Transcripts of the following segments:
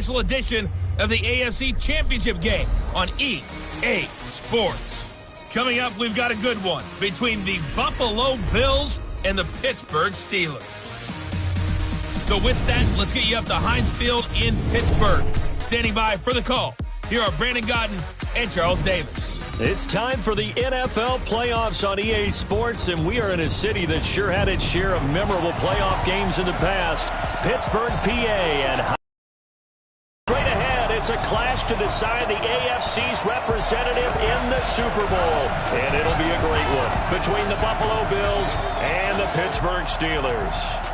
special edition of the AFC Championship game on EA Sports. Coming up, we've got a good one between the Buffalo Bills and the Pittsburgh Steelers. So with that, let's get you up to Heinz Field in Pittsburgh. Standing by for the call, here are Brandon Godden and Charles Davis. It's time for the NFL playoffs on EA Sports, and we are in a city that sure had its share of memorable playoff games in the past. Pittsburgh, PA, and straight ahead, it's a clash to decide the AFC's representative in the Super Bowl. And it'll be a great one between the Buffalo Bills and the Pittsburgh Steelers.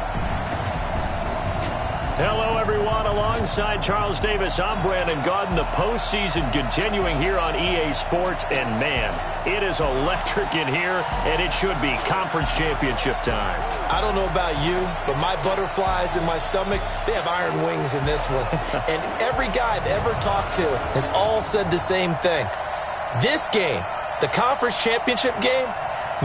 Hello, everyone. Alongside Charles Davis, I'm Brandon Godden. The postseason continuing here on EA Sports. And, man, it is electric in here, and it should be conference championship time. I don't know about you, but my butterflies in my stomach, they have iron wings in this one. And every guy I've ever talked to has all said the same thing. This game, the conference championship game,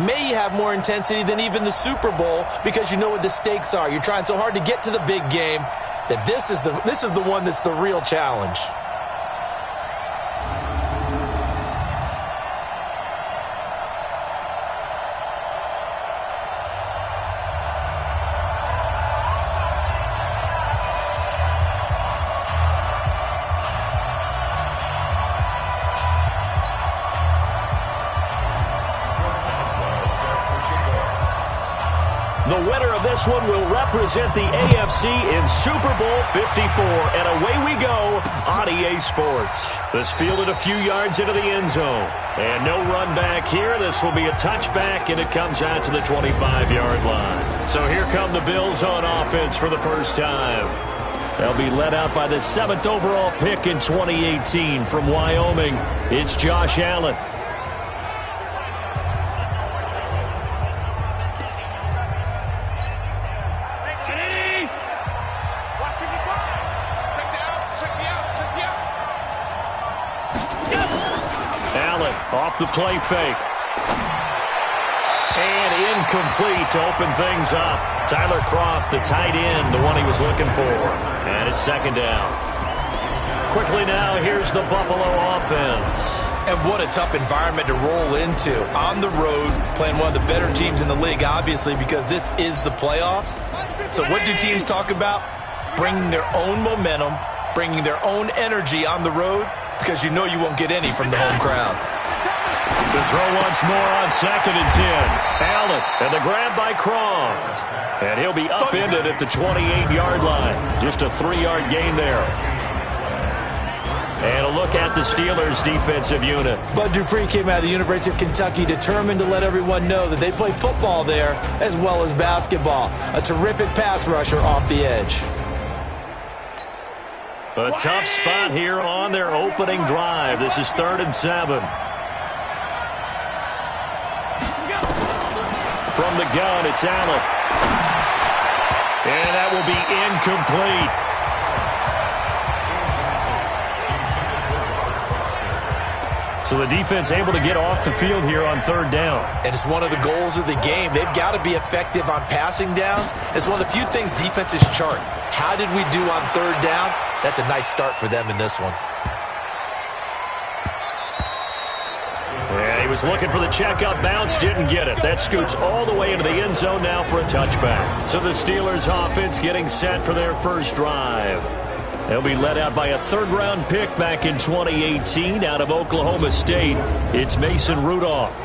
may have more intensity than even the Super Bowl because you know what the stakes are. You're trying so hard to get to the big game that this is the one that's the real challenge. The winner of this one will represent the AFC in Super Bowl 54. And away we go on EA Sports. This fielded a few yards into the end zone. And no run back here. This will be a touchback, and it comes out to the 25-yard line. So here come the Bills on offense for the first time. They'll be led out by the 7th overall pick in 2018 from Wyoming. It's Josh Allen. Off the play fake. And incomplete to open things up. Tyler Kroft, the tight end, the one he was looking for. And it's second down. Quickly now, here's the Buffalo offense. And what a tough environment to roll into. On the road, playing one of the better teams in the league, obviously, because this is the playoffs. So what do teams talk about? Bringing their own momentum, bringing their own energy on the road, because you know you won't get any from the home crowd. The throw once more on 2nd and 10. Allen, and the grab by Kroft. And he'll be upended at the 28-yard line. Just a 3-yard gain there. And a look at the Steelers' defensive unit. Bud Dupree came out of the University of Kentucky determined to let everyone know that they play football there as well as basketball. A terrific pass rusher off the edge. A tough spot here on their opening drive. This is 3rd and 7. From the gun, it's Allen. And that will be incomplete. So the defense able to get off the field here on 3rd down. And it's one of the goals of the game. They've got to be effective on passing downs. It's one of the few things defenses chart. How did we do on 3rd down? That's a nice start for them in this one. And he was looking for the checkup bounce, didn't get it. That scoots all the way into the end zone now for a touchback. So the Steelers offense getting set for their first drive. They'll be led out by a 3rd-round pick back in 2018 out of Oklahoma State. It's Mason Rudolph.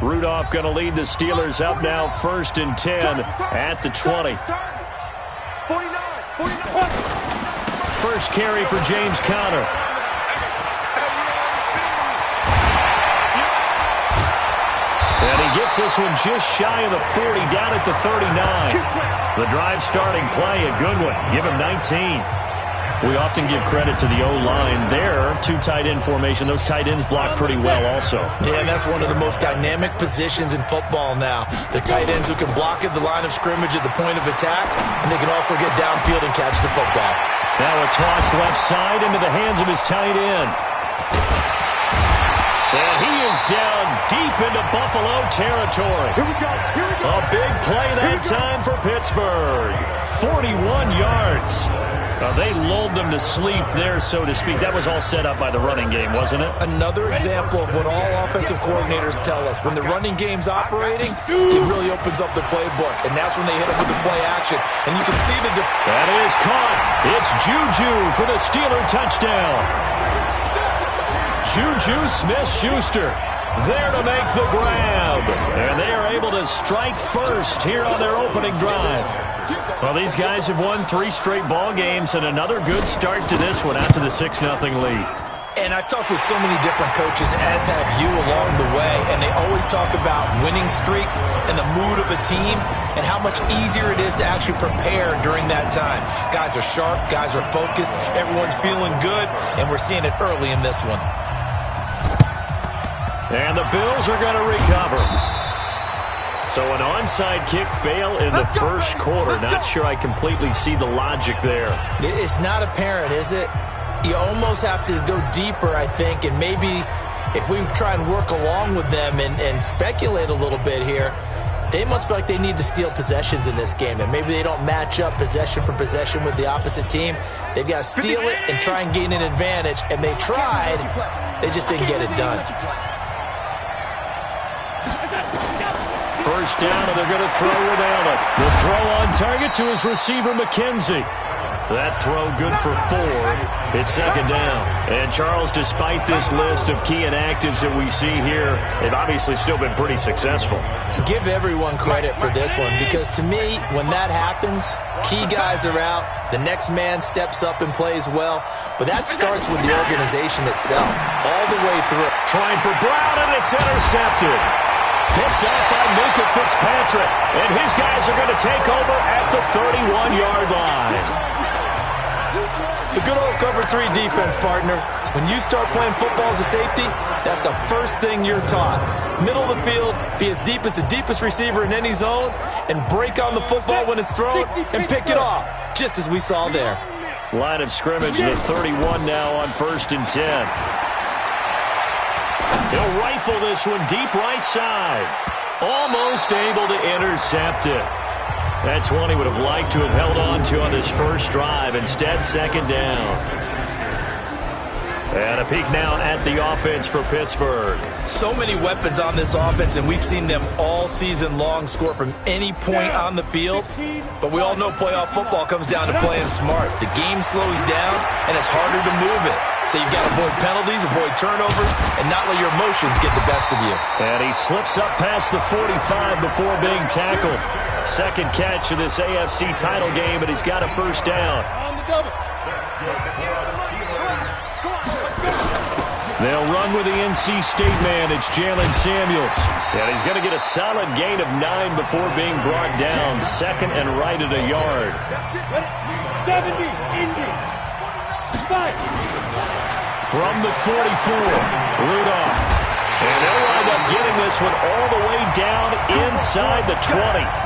Rudolph going to lead the Steelers up now 1st and 10 at the 20. First carry for James Conner. And he gets this one just shy of the 40, down at the 39. The drive starting play, a good one. Give him 19. We often give credit to the O-line there. 2 tight end formation. Those tight ends block pretty well also. Yeah, that's one of the most dynamic positions in football now. The tight ends who can block at the line of scrimmage at the point of attack, and they can also get downfield and catch the football. Now a toss left side into the hands of his tight end. And he is down deep into Buffalo territory. Here we go. A big time for Pittsburgh. 41 yards. They lulled them to sleep there, so to speak. That was all set up by the running game, wasn't it? Another example of what all offensive coordinators tell us. When the running game's operating, it really opens up the playbook. And that's when they hit them with the play action. And you can see the... That is caught. It's Juju for the Steeler touchdown. Juju Smith-Schuster there to make the grab. And they are able to strike first here on their opening drive. Well, these guys have won 3 straight ball games and another good start to this one after the 6-0 lead. And I've talked with so many different coaches, as have you, along the way, and they always talk about winning streaks and the mood of a team and how much easier it is to actually prepare during that time. Guys are sharp, guys are focused, everyone's feeling good, and we're seeing it early in this one. And the Bills are going to recover. So an onside kick fail in the first quarter. Not sure I completely see the logic there. It's not apparent, is it? You almost have to go deeper, I think, and maybe if we try and work along with them and speculate a little bit here, they must feel like they need to steal possessions in this game, and maybe they don't match up possession for possession with the opposite team. They've got to steal it and try and gain an advantage, and they tried. They just didn't get it done. First down, and they're going to throw with Allen. The throw on target to his receiver, McKenzie. That throw good for 4. It's second down. And, Charles, despite this list of key inactives that we see here, they've obviously still been pretty successful. Give everyone credit for this one, because to me, when that happens, key guys are out, the next man steps up and plays well, but that starts with the organization itself, all the way through. Trying for Brown, and it's intercepted. Picked off by Minka Fitzpatrick, and his guys are going to take over at the 31-yard line. The good old cover 3 defense, partner. When you start playing football as a safety, that's the first thing you're taught. Middle of the field, be as deep as the deepest receiver in any zone, and break on the football when it's thrown and pick it off, just as we saw there. Line of scrimmage, the 31 now on 1st and 10. He'll rifle this one deep right side. Almost able to intercept it. That's one he would have liked to have held on to on this first drive. Instead, second down. And a peek now at the offense for Pittsburgh. So many weapons on this offense, and we've seen them all season long score from any point on the field. But we all know playoff football comes down to playing smart. The game slows down, and it's harder to move it. So you've got to avoid penalties, avoid turnovers, and not let your emotions get the best of you. And he slips up past the 45 before being tackled. Second catch of this AFC title game, and he's got a first down. They'll run with the NC State man. It's Jalen Samuels. And he's going to get a solid gain of 9 before being brought down. Second and right at a yard. 70, Indy. 5. From the 44, Rudolph. And they'll wind up getting this one all the way down inside the 20.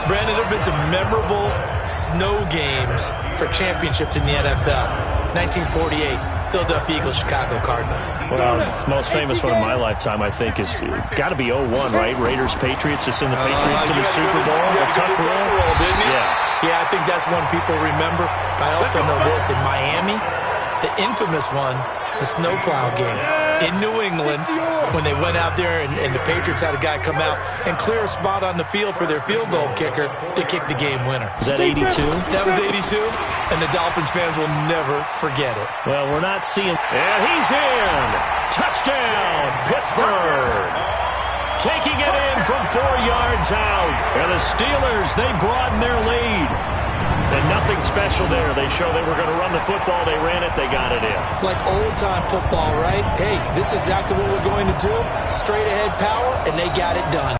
Brandon, there have been some memorable snow games for championships in the NFL. 1948, Philadelphia Eagles, Chicago Cardinals. Well, the most famous one of my lifetime, I think, is got to be 01, right? Raiders, Patriots, to send the Patriots to the Super Bowl. The tuck roll, didn't you? Yeah, I think that's one people remember. I also know this, in Miami, the infamous one, the snowplow game in New England, when they went out there and the Patriots had a guy come out and clear a spot on the field for their field goal kicker to kick the game winner. Is that 82? That was 82, and the Dolphins fans will never forget it. Well, we're not seeing... And he's in! Touchdown, Pittsburgh! Taking it in from 4 yards out. And the Steelers, they broaden their lead. And nothing special there. They showed they were going to run the football. They ran it. They got it in. Like old-time football, right? Hey, this is exactly what we're going to do. Straight-ahead power, and they got it done.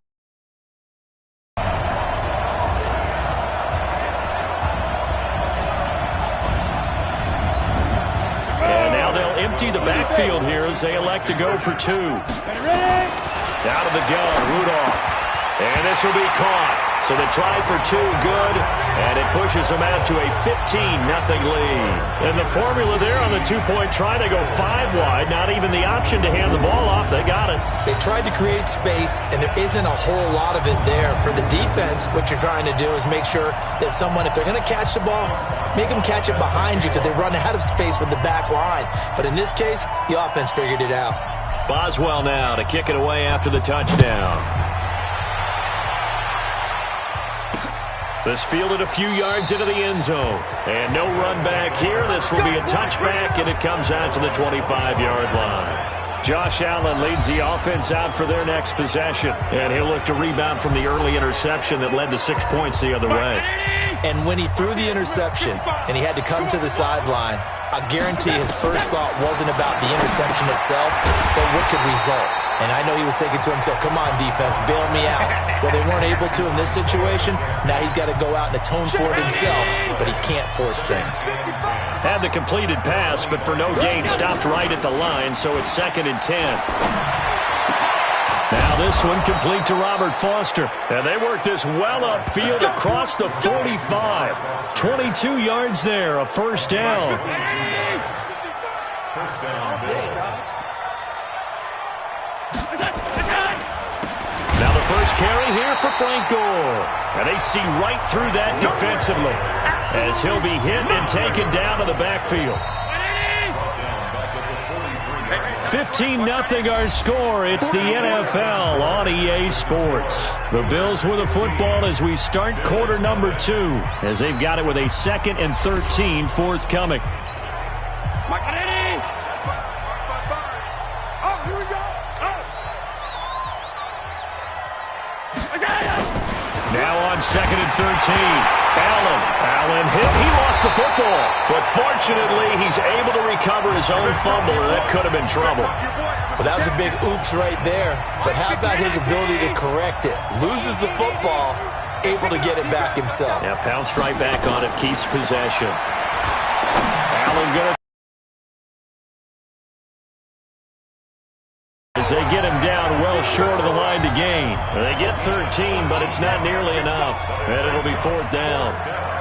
And now they'll empty the backfield here as they elect to go for 2. Out of the gun, Rudolph. And this will be caught. So the try for two, good, and it pushes them out to a 15-0 lead. And the formula there on the two-point try, they go 5 wide, not even the option to hand the ball off. They got it. They tried to create space, and there isn't a whole lot of it there. For the defense, what you're trying to do is make sure that if they're going to catch the ball, make them catch it behind you because they run out of space with the back line. But in this case, the offense figured it out. Boswell now to kick it away after the touchdown. This fielded a few yards into the end zone. And no run back here. This will be a touchback, and it comes out to the 25-yard line. Josh Allen leads the offense out for their next possession. And he'll look to rebound from the early interception that led to 6 points the other way. And when he threw the interception and he had to come to the sideline, I guarantee his first thought wasn't about the interception itself, but what could result. And I know he was thinking to himself, come on, defense, bail me out. Well, they weren't able to in this situation. Now he's got to go out and atone for it himself, but he can't force things. Had the completed pass, but for no gain, stopped right at the line, so it's 2nd and 10. Now this one complete to Robert Foster. And they work this well upfield across the 45. 22 yards there, a first down. Now the first carry here for Frank Gore. And they see right through that defensively as he'll be hit and taken down to the backfield. 15-0 our score. It's the NFL on EA Sports. The Bills with the football as we start quarter number 2, as they've got it with a 2nd and 13 forthcoming. Now on 2nd and 13. Allen hit. He lost the football. But fortunately, he's able to recover his own fumble, or that could have been trouble. Well, that was a big oops right there. But how about his ability to correct it? Loses the football, able to get it back himself. Yeah, pounced right back on it, keeps possession. Allen good. As they get him down well short of the line to gain. They get 13, but it's not nearly enough. And it'll be 4th down.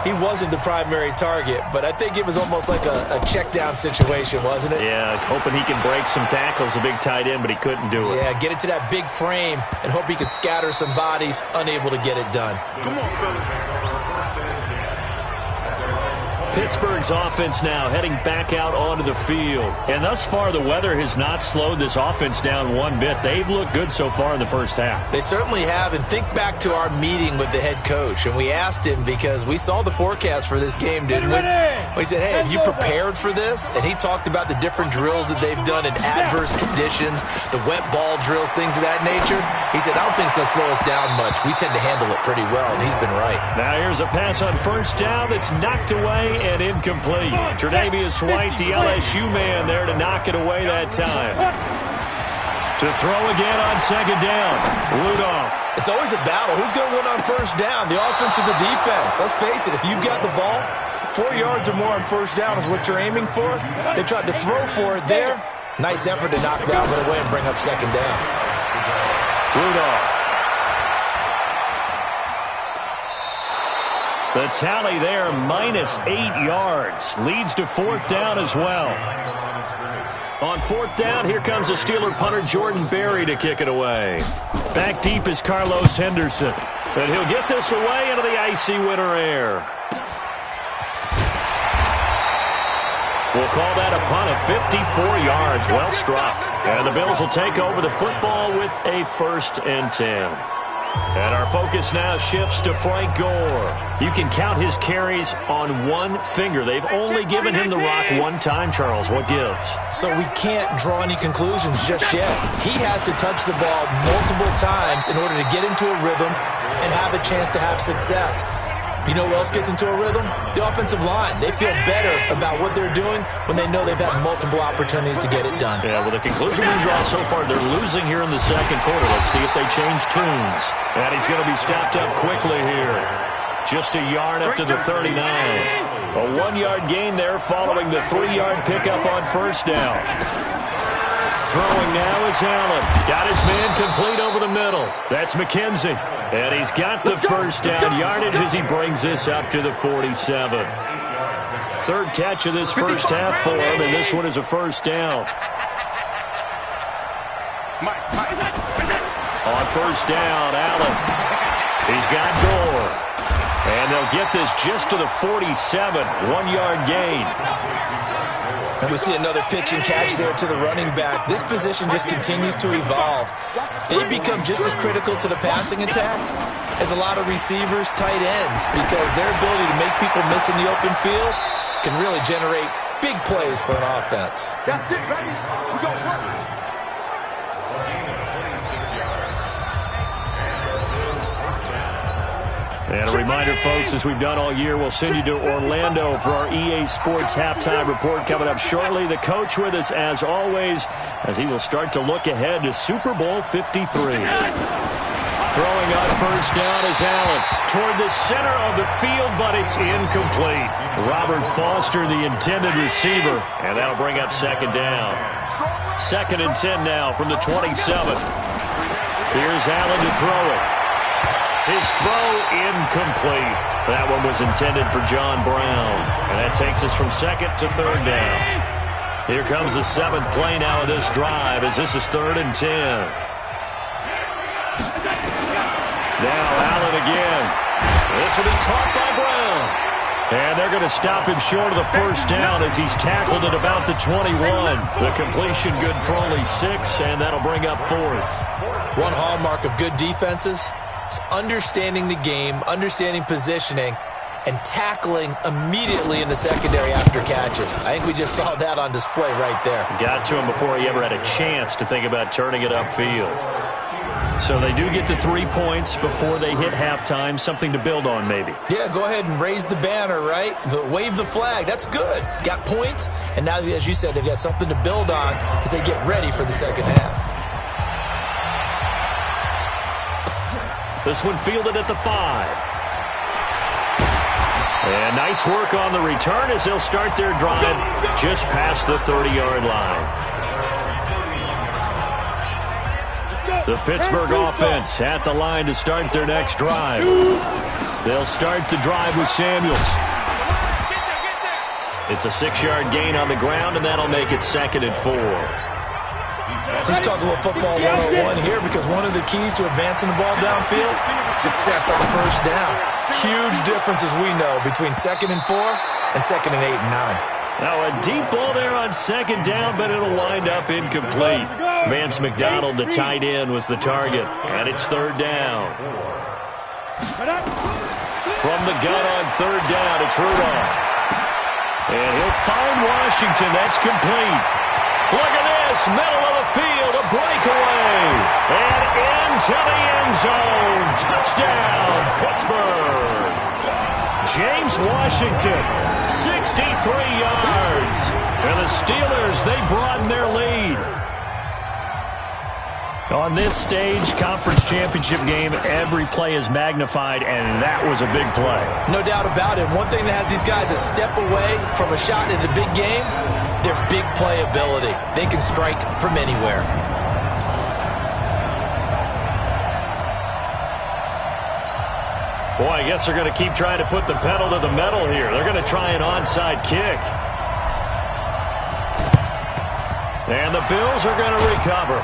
He wasn't the primary target, but I think it was almost like a check down situation, wasn't it? Yeah, hoping he can break some tackles, a big tight end, but he couldn't do it. Yeah, get it to that big frame and hope he can scatter some bodies, unable to get it done. Come on, fellas. Pittsburgh's offense now heading back out onto the field. And thus far, the weather has not slowed this offense down one bit. They've looked good so far in the first half. They certainly have. And think back to our meeting with the head coach. And we asked him because we saw the forecast for this game, didn't we? We said, hey, have you prepared for this? And he talked about the different drills that they've done in adverse conditions, the wet ball drills, things of that nature. He said, I don't think it's going to slow us down much. We tend to handle it pretty well, and he's been right. Now here's a pass on first down that's knocked away and incomplete. Tre'Davious White, the LSU man, there to knock it away that time. To throw again on 2nd down. Rudolph. It's always a battle. Who's going to win on first down, the offense or the defense? Let's face it, if you've got the ball, 4 yards or more on first down is what you're aiming for. They tried to throw for it there. Nice effort to knock that one away and bring up 2nd down. Rudolph. The tally there, -8 yards. Leads to 4th down as well. On 4th down, here comes the Steeler punter Jordan Berry to kick it away. Back deep is Carlos Henderson. And he'll get this away into the icy winter air. We'll call that a punt of 54 yards. Well struck. And the Bills will take over the football with a 1st and 10. And our focus now shifts to Frank Gore. You can count his carries on one finger. They've only given him the rock one time, Charles. What gives? So we can't draw any conclusions just yet. He has to touch the ball multiple times in order to get into a rhythm and have a chance to have success. You know who else gets into a rhythm? The offensive line. They feel better about what they're doing when they know they've had multiple opportunities to get it done. Yeah, well, the conclusion we draw so far, they're losing here in the 2nd quarter. Let's see if they change tunes. And he's going to be stopped up quickly here. Just a yard up to the 39. A 1-yard gain there following the 3-yard pickup on first down. throwing now is Allen. Got his man complete over the middle. That's McKenzie. And he's got the first down yardage as he brings this up to the 47. Third catch of this first half for him, and this one is a first down. On first down, Allen. He's got Gore. And they'll get this just to the 47, 1-yard gain. And we see another pitch and catch there to the running back. This position just continues to evolve. They become just as critical to the passing attack as a lot of receivers, tight ends, because their ability to make people miss in the open field can really generate big plays for an offense. That's it, ready? We go first. And a reminder, folks, as we've done all year, we'll send you to Orlando for our EA Sports halftime report coming up shortly. The coach with us, as always, as he will start to look ahead to Super Bowl 53. Throwing on first down is Allen toward the center of the field, but it's incomplete. Robert Foster, the intended receiver, and that'll bring up second down. 2nd and 10 now from the 27. Here's Allen to throw it. His throw incomplete. That one was intended for John Brown. And that takes us from 2nd to 3rd down. Here comes the 7th play now of this drive as this is 3rd and 10. Now Allen again. This will be caught by Brown. And they're going to stop him short of the first down as he's tackled at about the 21. The completion good for only 6, and that'll bring up 4th. One hallmark of good defenses is understanding the game, understanding positioning, and tackling immediately in the secondary after catches. I think we just saw that on display right there. Got to him before he ever had a chance to think about turning it upfield. So they do get the 3 points before they hit halftime. Something to build on, maybe. Yeah, go ahead and raise the banner, right? Wave the flag. That's good. Got points, and now, as you said, they've got something to build on as they get ready for the second half. This one fielded at the 5. And nice work on the return as they'll start their drive just past the 30-yard line. The Pittsburgh offense at the line to start their next drive. They'll start the drive with Samuels. It's a 6-yard gain on the ground, and that'll make it 2nd and 4. Let's talk a little football 101 here, because one of the keys to advancing the ball downfield, success on first down. Huge difference, as we know, between 2nd and 4 and 2nd and 8 and 9. Now a deep ball there on 2nd down, but it'll wind up incomplete. Vance McDonald, the tight end, was the target, and it's 3rd down. From the gun on 3rd down, it's Rudolph. And he'll find Washington. That's complete. Look at this, middle of the field, a breakaway. And into the end zone. Touchdown, Pittsburgh. James Washington, 63 yards. And the Steelers, they broaden their lead. On this stage, conference championship game, every play is magnified, and that was a big play. No doubt about it. One thing that has these guys a step away from a shot in the big game, their big play ability. They can strike from anywhere. Boy, I guess they're going to keep trying to put the pedal to the metal here. They're going to try an onside kick. And the Bills are going to recover.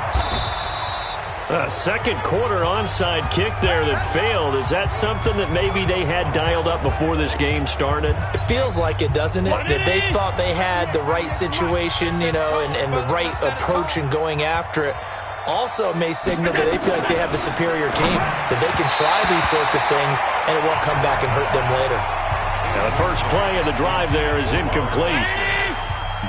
A second quarter onside kick there that failed. Is that something that maybe they had dialed up before this game started? It feels like it, doesn't it? That they thought they had the right situation, you know, and the right approach in going after it. Also may signal that they feel like they have the superior team, that they can try these sorts of things and it won't come back and hurt them later. Now the first play of the drive there is incomplete.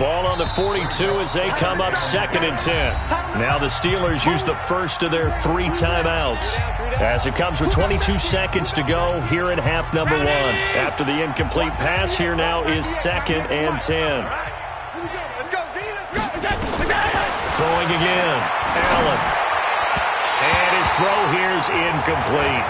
Ball on the 42 as they come up 2nd and 10. Now the Steelers use the first of their 3 timeouts as it comes with 22 seconds to go here in half number 1. After the incomplete pass, here now is 2nd and 10. Throwing again, Allen. And his throw here is incomplete.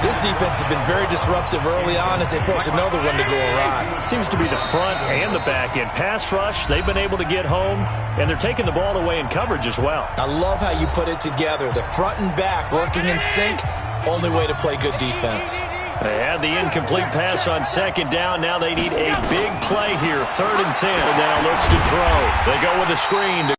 This defense has been very disruptive early on as they force another one to go awry. It seems to be the front and the back end. Pass rush, they've been able to get home, and they're taking the ball away in coverage as well. I love how you put it together. The front and back working in sync, only way to play good defense. They had the incomplete pass on second down. Now they need a big play here, 3rd and 10. And now looks to throw. They go with a screen.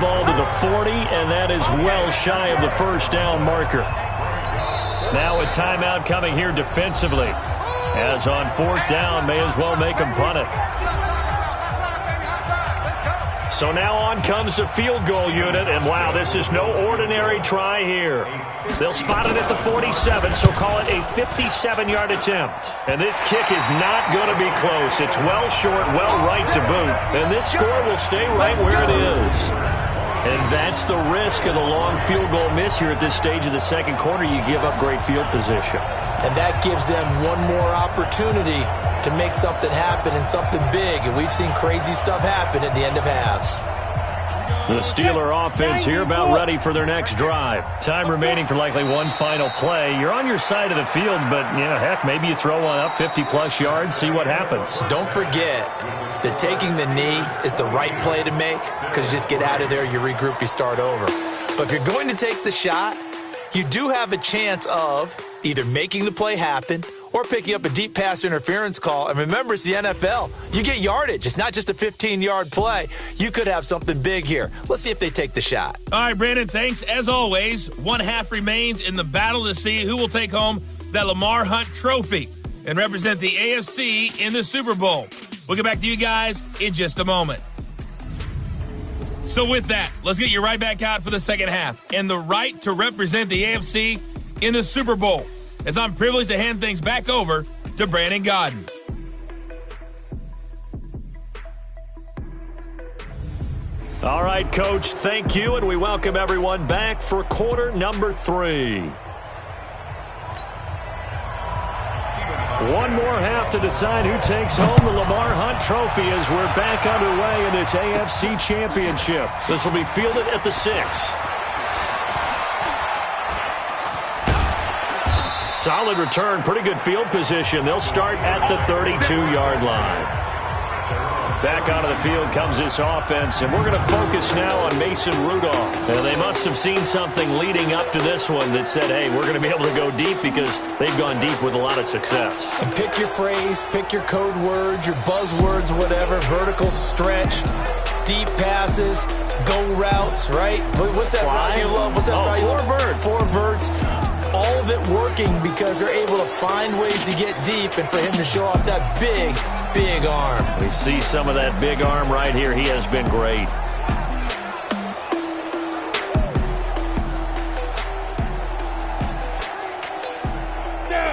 Ball to the 40, and that is well shy of the first down marker. Now a timeout coming here defensively. As on 4th down, may as well make them punt it. So now on comes the field goal unit, and wow, this is no ordinary try here. They'll spot it at the 47, so call it a 57-yard attempt. And this kick is not going to be close. It's well short, well right to boot, and this score will stay right where it is. And that's the risk of the long field goal miss here at this stage of the second quarter. You give up great field position. And that gives them one more opportunity to make something happen and something big. And we've seen crazy stuff happen at the end of halves. The Steeler offense here about ready for their next drive. Time remaining for likely one final play. You're on your side of the field, but, yeah, heck, maybe you throw one up 50-plus yards, see what happens. Don't forget that taking the knee is the right play to make because you just get out of there, you regroup, you start over. But if you're going to take the shot, you do have a chance of either making the play happen or picking up a deep pass interference call. And remember, it's the NFL. You get yardage. It's not just a 15-yard play. You could have something big here. Let's see if they take the shot. All right, Brandon, thanks. As always, one half remains in the battle to see who will take home that Lamar Hunt trophy and represent the AFC in the Super Bowl. We'll get back to you guys in just a moment. So with that, let's get you right back out for the second half and the right to represent the AFC in the Super Bowl, as I'm privileged to hand things back over to Brandon Godden. All right, Coach, thank you, and we welcome everyone back for quarter number 3. One more half to decide who takes home the Lamar Hunt trophy as we're back underway in this AFC Championship. This will be fielded at the 6. Solid return, pretty good field position. They'll start at the 32-yard line. Back onto the field comes this offense, and we're going to focus now on Mason Rudolph. And they must have seen something leading up to this one that said, hey, we're going to be able to go deep because they've gone deep with a lot of success. And pick your phrase, pick your code words, your buzzwords, whatever, vertical stretch, deep passes, go routes, right? What's that route you love? What's that route you love? Four verts. All of it working because they're able to find ways to get deep and for him to show off that big, big arm. We see some of that big arm right here. He has been great.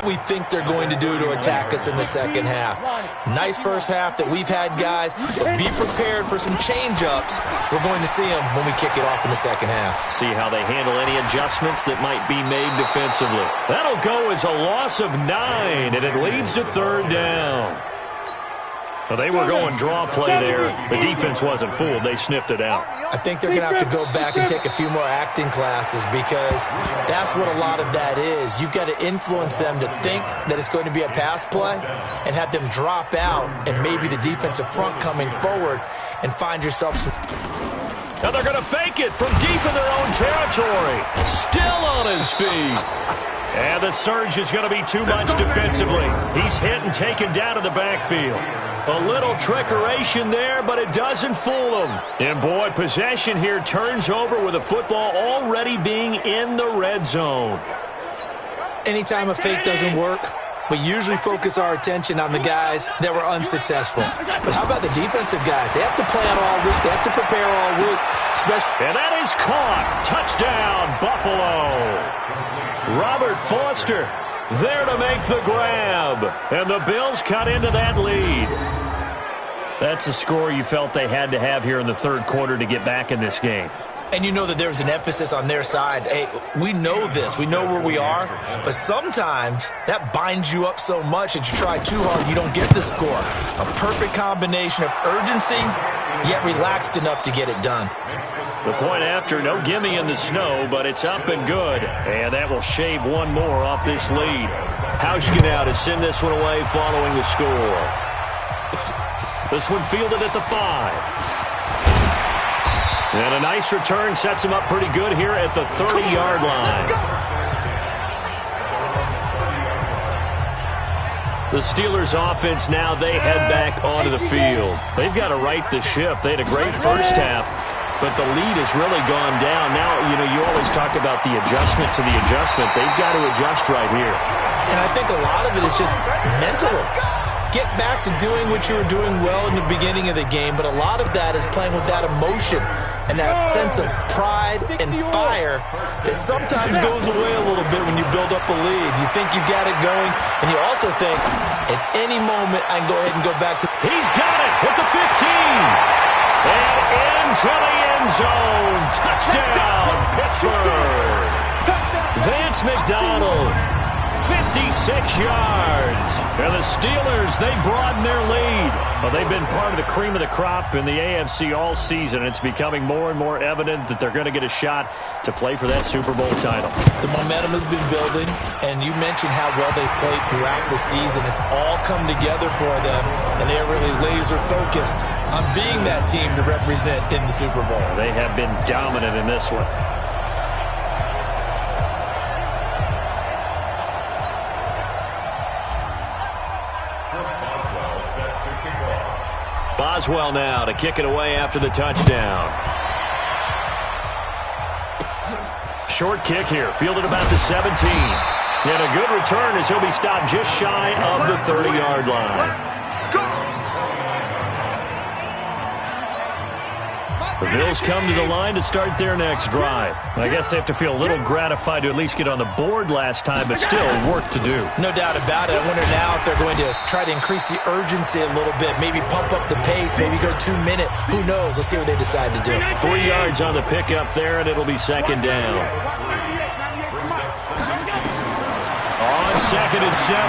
We think they're going to do to attack us in the second half. Nice first half that we've had, guys, but be prepared for some change-ups. We're going to see them when we kick it off in the second half. See how they handle any adjustments that might be made defensively. That'll go as a loss of 9, and it leads to 3rd down. Well, they were going draw play there. The defense wasn't fooled. They sniffed it out. I think they're going to have to go back and take a few more acting classes because that's what a lot of that is. You've got to influence them to think that it's going to be a pass play and have them drop out and maybe the defensive front coming forward and find yourself some... Now they're going to fake it from deep in their own territory. Still on his feet. And the surge is going to be too much defensively. He's hit and taken down to the backfield. A little trickeration there, but it doesn't fool him. And, boy, possession here turns over with the football already being in the red zone. Anytime a fake doesn't work, we usually focus our attention on the guys that were unsuccessful. But how about the defensive guys? They have to plan all week. They have to prepare all week. And that is caught. Touchdown, Buffalo. Robert Foster there to make the grab. And the Bills cut into that lead. That's a score you felt they had to have here in the third quarter to get back in this game. And you know that there's an emphasis on their side. Hey, we know this. We know where we are. But sometimes that binds you up so much that you try too hard, you don't get the score. A perfect combination of urgency yet relaxed enough to get it done. The point after, no gimme in the snow, but it's up and good. And that will shave one more off this lead. Hauschka now to send this one away following the score. This one fielded at the 5. And a nice return sets him up pretty good here at the 30-yard line. The Steelers offense now, they head back onto the field. They've got to right the ship. They had a great first half, but the lead has really gone down. Now, you always talk about the adjustment to the adjustment. They've got to adjust right here. And I think a lot of it is just mentally. Get back to doing what you were doing well in the beginning of the game, but a lot of that is playing with that emotion and that sense of pride and fire that sometimes goes away a little bit when you build up a lead. You think you got it going, and you also think at any moment I can go ahead and go back to... He's got it with the 15. And into the end zone. Touchdown, Pittsburgh. Vance McDonald. 56 yards. And the Steelers, they broaden their lead. Well, they've been part of the cream of the crop in the AFC all season. It's becoming more and more evident that they're going to get a shot to play for that Super Bowl title. The momentum has been building, and you mentioned how well they've played throughout the season. It's all come together for them, and they're really laser-focused on being that team to represent in the Super Bowl. They have been dominant in this one. Boswell now to kick it away after the touchdown. Short kick here, fielded about the 17. And a good return as he'll be stopped just shy of the 30-yard line. The Bills come to the line to start their next drive. I guess they have to feel a little gratified to at least get on the board last time, but still work to do. No doubt about it. I wonder now if they're going to try to increase the urgency a little bit, maybe pump up the pace, maybe go 2-minute. Who knows? Let's see what they decide to do. 3 yards on the pickup there, and it'll be second down. On 2nd and 7,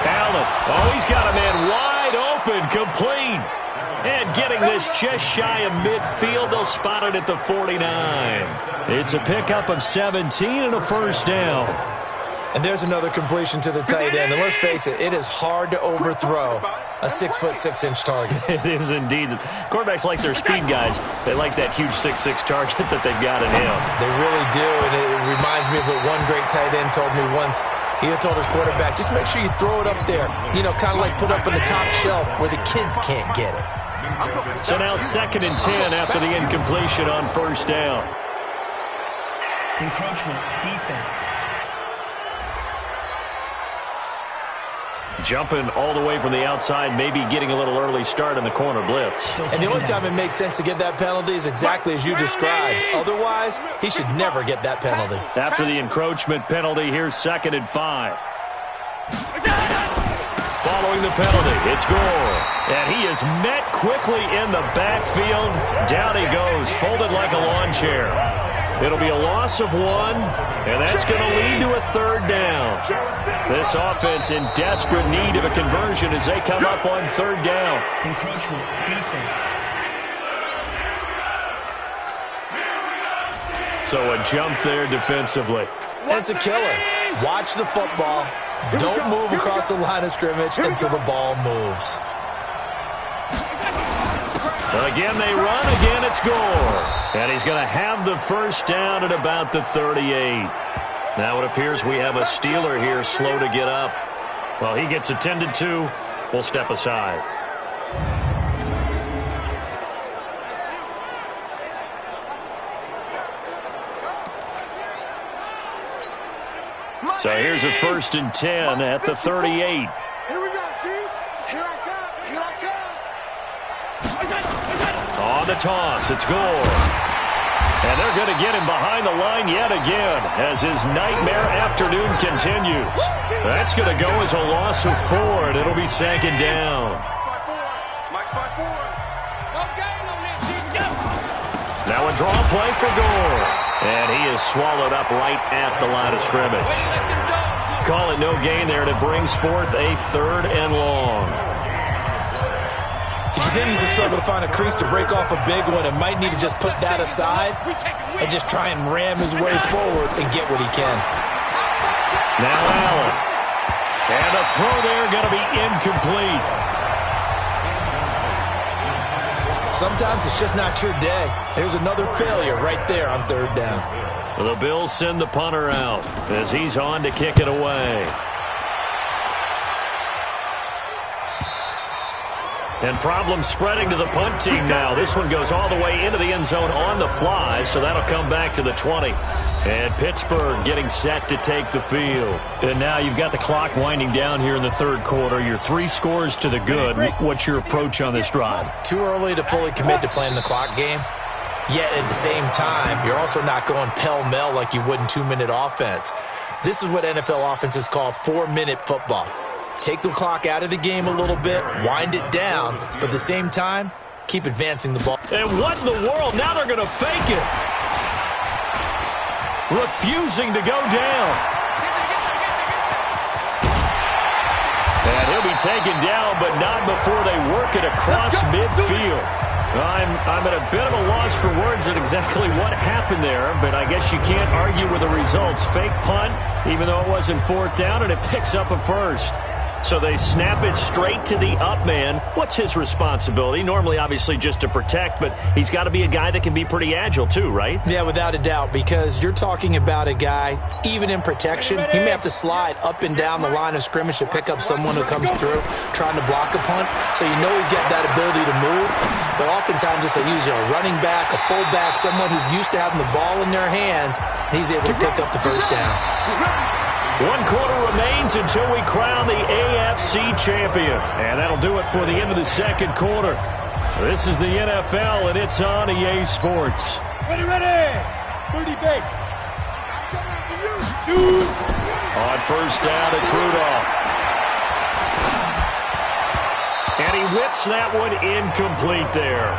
Allen. Oh, he's got a man wide open, complete. And getting this just shy of midfield, they'll spot it at the 49. It's a pickup of 17 and a first down. And there's another completion to the tight end. And let's face it, it is hard to overthrow a 6'6" target. It is indeed. Quarterbacks like their speed guys. They like that huge 6'6" target that they've got in him. They really do, and it reminds me of what one great tight end told me once. He had told his quarterback, just make sure you throw it up there, kind of like put up on the top shelf where the kids can't get it. So now 2nd and 10 after the incompletion on first down. Encroachment, defense. Jumping all the way from the outside, maybe getting a little early start in the corner blitz. And the only time it makes sense to get that penalty is exactly as you described. Otherwise, he should never get that penalty. After the encroachment penalty, here's 2nd and 5. Following the penalty, it's Gore. And he is met quickly in the backfield. Down he goes, folded like a lawn chair. It'll be a loss of 1, and that's going to lead to a 3rd down. This offense in desperate need of a conversion as they come up on 3rd down. Encroachment, defense. So a jump there defensively. And it's a killer. Watch the football. Don't move across the line of scrimmage until the ball moves. Again, they run. Again, it's Gore. And he's going to have the first down at about the 38. Now it appears we have a Steeler here slow to get up. Well, he gets attended to. We'll step aside. So here's a 1st and 10 at the 38. Here we go, D. Here I come. Here I come. On the toss, it's Gore. And they're going to get him behind the line yet again as his nightmare afternoon continues. That's going to go as a loss of 4, and it'll be 2nd down. Mike's by 4. Now a draw play for Gore. And he is swallowed up right at the line of scrimmage. Call it no gain there, and it brings forth a 3rd and long. He continues to struggle to find a crease to break off a big one and might need to just put that aside and just try and ram his way forward and get what he can. Now Allen. And the throw there going to be incomplete. Sometimes it's just not your day. There's another failure right there on third down. The Bills send the punter out as he's on to kick it away. And problems spreading to the punt team now. This one goes all the way into the end zone on the fly, so that'll come back to the 20. And Pittsburgh getting set to take the field. And now you've got the clock winding down here in the third quarter. You're 3 scores to the good. What's your approach on this drive? Too early to fully commit to playing the clock game. Yet at the same time, you're also not going pell-mell like you would in 2-minute offense. This is what NFL offenses call 4-minute football. Take the clock out of the game a little bit, wind it down, but at the same time, keep advancing the ball. And what in the world? Now they're going to fake it. Refusing to go down. And he'll be taken down, but not before they work it across midfield. I'm at a bit of a loss for words at exactly what happened there, but I guess you can't argue with the results. Fake punt, even though it wasn't fourth down, and it picks up a first. So they snap it straight to the up man. What's his responsibility? Normally, obviously, just to protect, but he's got to be a guy that can be pretty agile too, right? Yeah, without a doubt, because you're talking about a guy, even in protection, he may have to slide up and down the line of scrimmage to pick up someone who comes through trying to block a punt. So you know he's got that ability to move, but oftentimes it's usually a running back, a fullback, someone who's used to having the ball in their hands, and he's able to pick up the first down. 1 quarter remains until we crown the AFC champion. And that'll do it for the end of the second quarter. This is the NFL, and it's on EA Sports. Ready, 30 base. Shoot. On first down, it's Rudolph. And he whips that one incomplete there.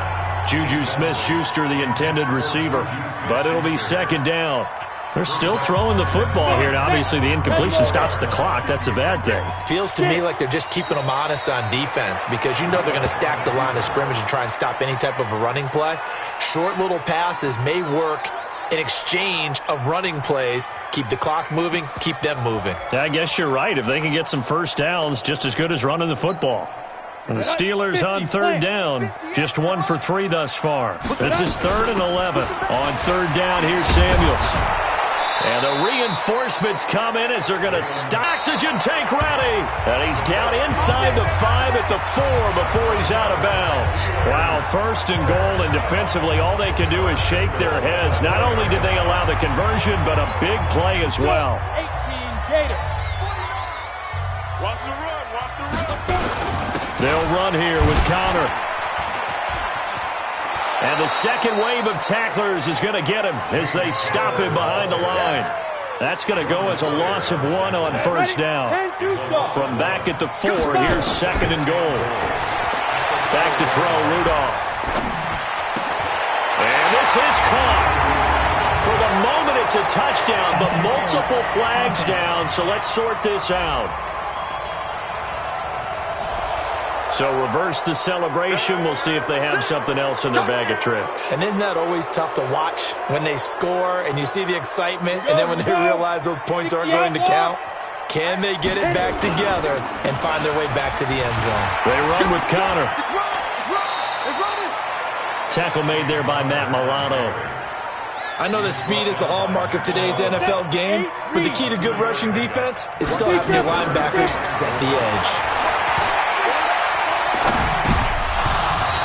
Juju Smith-Schuster, the intended receiver. But it'll be second down. They're still throwing the football here. Now, obviously, the incompletion stops the clock. That's a bad thing. Feels to me like they're just keeping them honest on defense because you know they're going to stack the line of scrimmage and try and stop any type of a running play. Short little passes may work in exchange of running plays. Keep the clock moving, keep them moving. I guess you're right. If they can get some first downs, just as good as running the football. And the Steelers on third down, just 1 for 3 thus far. This is 3rd and 11. On third down, here's Samuels. And the reinforcements come in as they're going to stop. Oxygen tank ready. And he's down inside the 5 at the 4 before he's out of bounds. Wow, 1st and goal, and defensively all they can do is shake their heads. Not only did they allow the conversion, but a big play as well. 18 Gator. Watch the run, watch the run. They'll run here with Connor. And the second wave of tacklers is going to get him as they stop him behind the line. That's going to go as a loss of 1 on first down. From back at the 4, here's 2nd and goal. Back to throw, Rudolph. And this is caught. For the moment, it's a touchdown, but multiple flags down, so let's sort this out. So reverse the celebration. We'll see if they have something else in their bag of tricks. And isn't that always tough to watch when they score and you see the excitement and then when they realize those points aren't going to count? Can they get it back together and find their way back to the end zone? They run with Connor. Tackle made there by Matt Milano. I know that speed is the hallmark of today's NFL game, but the key to good rushing defense is still having your linebackers set the edge.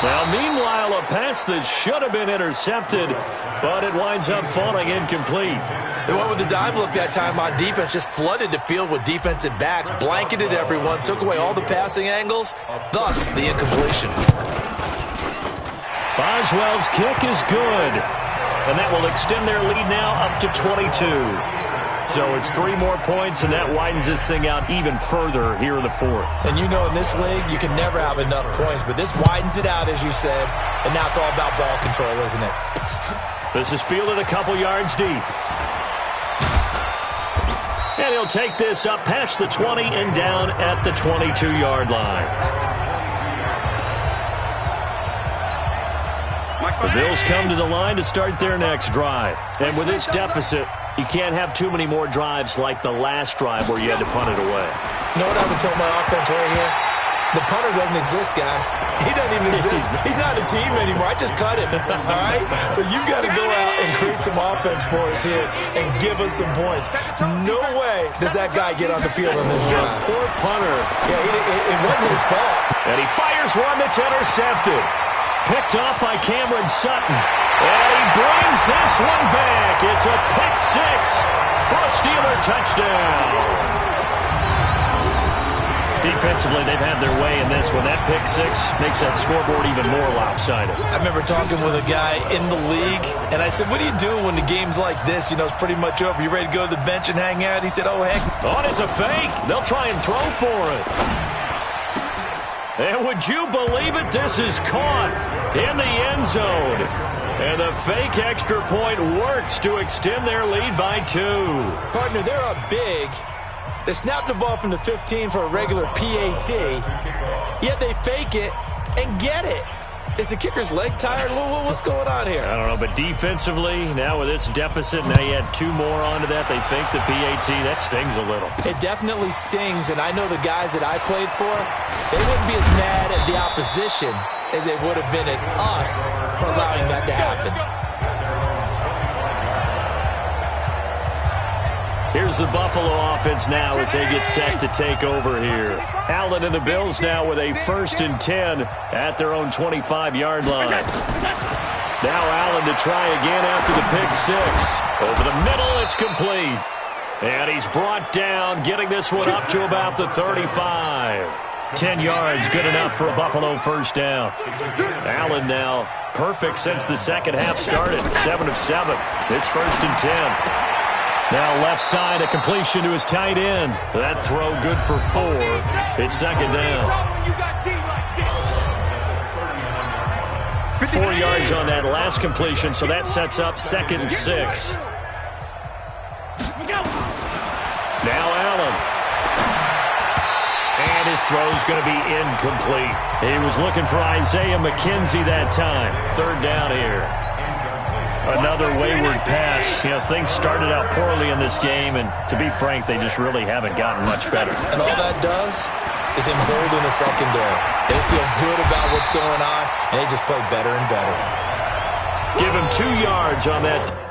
Now, meanwhile, a pass that should have been intercepted, but it winds up falling incomplete. They went with the dive look that time on defense, just flooded the field with defensive backs, blanketed everyone, took away all the passing angles, thus the incompletion. Boswell's kick is good, and that will extend their lead now up to 22. So it's 3 more points, and that widens this thing out even further here in the 4th. And you know in this league, you can never have enough points, but this widens it out, as you said, and now it's all about ball control, isn't it? This is fielded a couple yards deep. And he'll take this up past the 20 and down at the 22-yard line. The Bills come to the line to start their next drive. And with this deficit, you can't have too many more drives like the last drive where you had to punt it away. You know what I would tell my offense right here? The punter doesn't exist, guys. He doesn't even exist. He's not a team anymore. I just cut him, all right? So you've got to go out and create some offense for us here and give us some points. No way does that guy get on the field on this drive. Poor punter. Yeah, it wasn't his fault. And he fires one that's intercepted. Picked off by Cameron Sutton. And he brings this one back. It's a pick six for a Steeler touchdown. Defensively, they've had their way in this one. That pick six makes that scoreboard even more lopsided. I remember talking with a guy in the league, and I said, what do you do when the game's like this? You know, it's pretty much over. You ready to go to the bench and hang out? He said, oh, heck. Oh, it's a fake. They'll try and throw for it. And would you believe it? This is caught in the end zone. And the fake extra point works to extend their lead by 2. Partner, they're up big. They snapped the ball from the 15 for a regular PAT, yet they fake it and get it. Is the kicker's leg tired? What's going on here? I don't know, but defensively, now with this deficit, now you add 2 more onto that. They fake the PAT. That stings a little. It definitely stings, and I know the guys that I played for, they wouldn't be as mad at the opposition as they would have been at us for allowing that to happen. Here's the Buffalo offense now as they get set to take over here. Allen and the Bills now with a 1st and 10 at their own 25-yard line. Now Allen to try again after the pick six. Over the middle, it's complete. And he's brought down, getting this one up to about the 35. 10 yards, good enough for a Buffalo first down. Allen now perfect since the second half started. 7 of 7. It's 1st and 10. Now left side, a completion to his tight end. That throw good for 4. It's 2nd down. 4 yards on that last completion, so that sets up 2nd and 6. Now Allen. And his throw's going to be incomplete. He was looking for Isaiah McKenzie that time. 3rd down here. Another wayward pass. You know, things started out poorly in this game, and to be frank, they just really haven't gotten much better. And all that does is embolden the secondary. They feel good about what's going on, and they just play better and better. Give him 2 yards on that.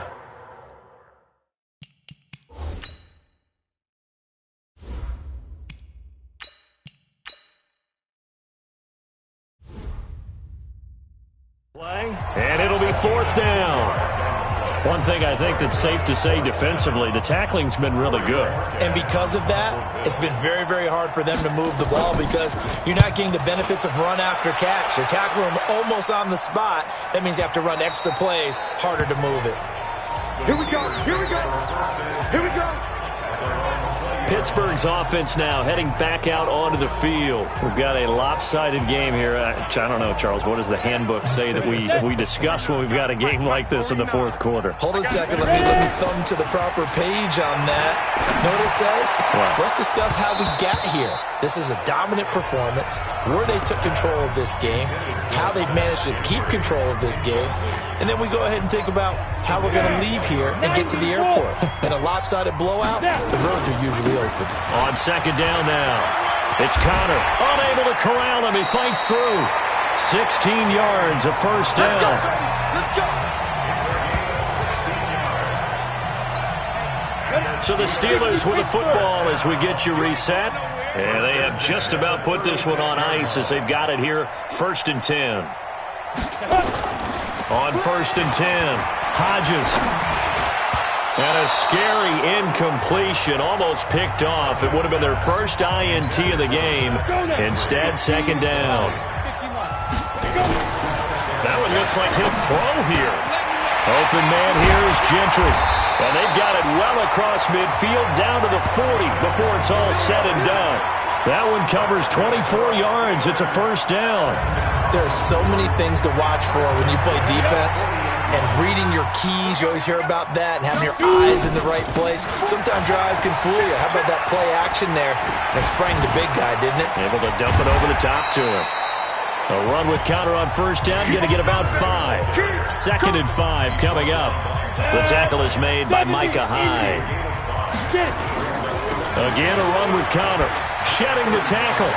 And it'll be 4th down. One thing I think that's safe to say defensively, the tackling's been really good. And because of that, it's been very, very hard for them to move the ball because you're not getting the benefits of run after catch. You're tackling them almost on the spot. That means you have to run extra plays, harder to move it. Here we go. Here we go. Here we go. Pittsburgh's offense now heading back out onto the field. We've got a lopsided game here. I don't know, Charles, what does the handbook say that we discuss when we've got a game like this in the 4th quarter? Hold on a second. Let me thumb to the proper page on that. Know what it says? What? Let's discuss how we got here. This is a dominant performance, where they took control of this game, how they've managed to keep control of this game, and then we go ahead and think about how we're going to leave here and get to the airport. In a lopsided blowout, the roads are usually open. On 2nd down now, it's Connor. Unable to corral him. He fights through. 16 yards, a first down. Let's go. So the Steelers with the football as we get you reset. And they have just about put this one on ice as they've got it here. 1st and 10. On 1st and 10, Hodges. And a scary incompletion, almost picked off. It would have been their first INT of the game. Instead, 2nd down. That one looks like he'll throw here. Open man here is Gentry. And they've got it well across midfield down to the 40 before it's all said and done. That one covers 24 yards. It's a first down. There are so many things to watch for when you play defense. And reading your keys, you always hear about that, and having your eyes in the right place. Sometimes your eyes can fool you. How about that play action there? And it sprang the big guy, didn't it? Able to dump it over the top to him. A run with counter on first down, going to get about 5. Second and 5 coming up. The tackle is made by Micah Hyde. Again, a run with counter. Shedding the tackle.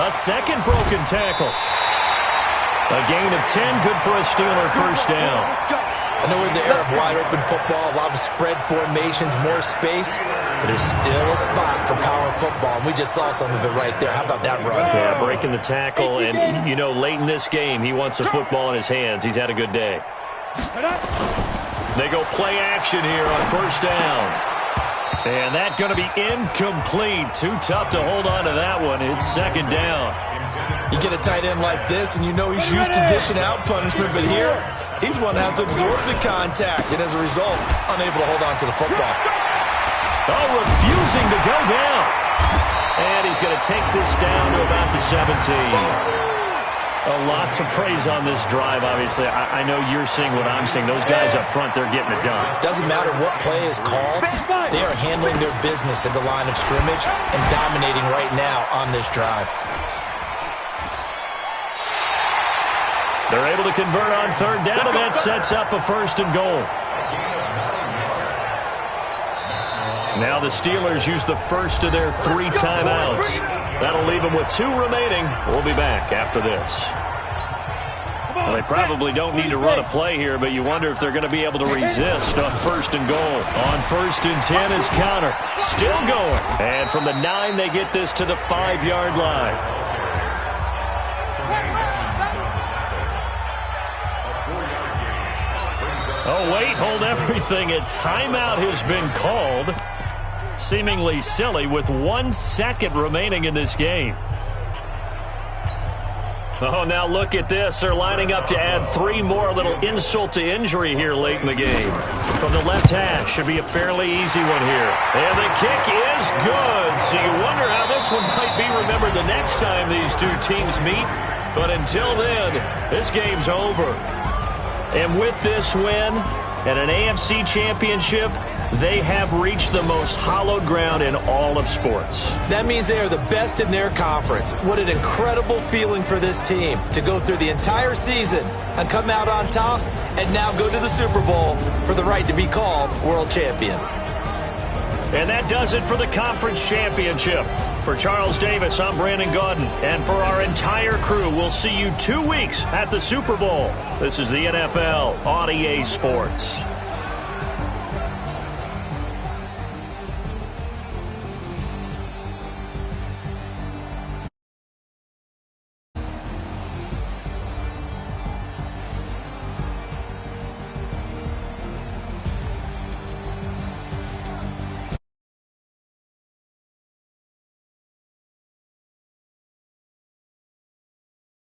A second broken tackle. A gain of 10, good for a Steeler first down. I know we're in the era of wide-open football, a lot of spread formations, more space, but there's still a spot for power football, and we just saw some of it right there. How about that run? Yeah, breaking the tackle, and, you know, late in this game, he wants the football in his hands. He's had a good day. They go play action here on first down. And that's going to be incomplete. Too tough to hold on to that one. It's second down. You get a tight end like this, and you know he's used to dishing out punishment, but here, he's one that has to absorb the contact, and as a result, unable to hold on to the football. Oh, refusing to go down. And he's going to take this down to about the 17. A lot to praise on this drive, obviously. I know you're seeing what I'm seeing. Those guys up front, they're getting it done. Doesn't matter what play is called. They are handling their business at the line of scrimmage and dominating right now on this drive. They're able to convert on third down, and that sets up a first and goal. Now the Steelers use the first of their 3 timeouts. That'll leave them with 2 remaining. We'll be back after this. Well, they probably don't need to run a play here, but you wonder if they're going to be able to resist on first and goal. On first and 10 is counter. Still going. And from the 9, they get this to the 5-yard line. Oh, wait, hold everything. A timeout has been called. Seemingly silly with 1 second remaining in this game. Oh, now look at this. They're lining up to add 3 more. A little insult to injury here late in the game. From the left hash, should be a fairly easy one here. And the kick is good. So you wonder how this one might be remembered the next time these 2 teams meet. But until then, this game's over. And with this win and an AFC championship, they have reached the most hallowed ground in all of sports. That means they are the best in their conference. What an incredible feeling for this team to go through the entire season and come out on top and now go to the Super Bowl for the right to be called world champion. And that does it for the conference championship. For Charles Davis, I'm Brandon Gaudin. And for our entire crew, we'll see you 2 weeks at the Super Bowl. This is the NFL on EA Sports.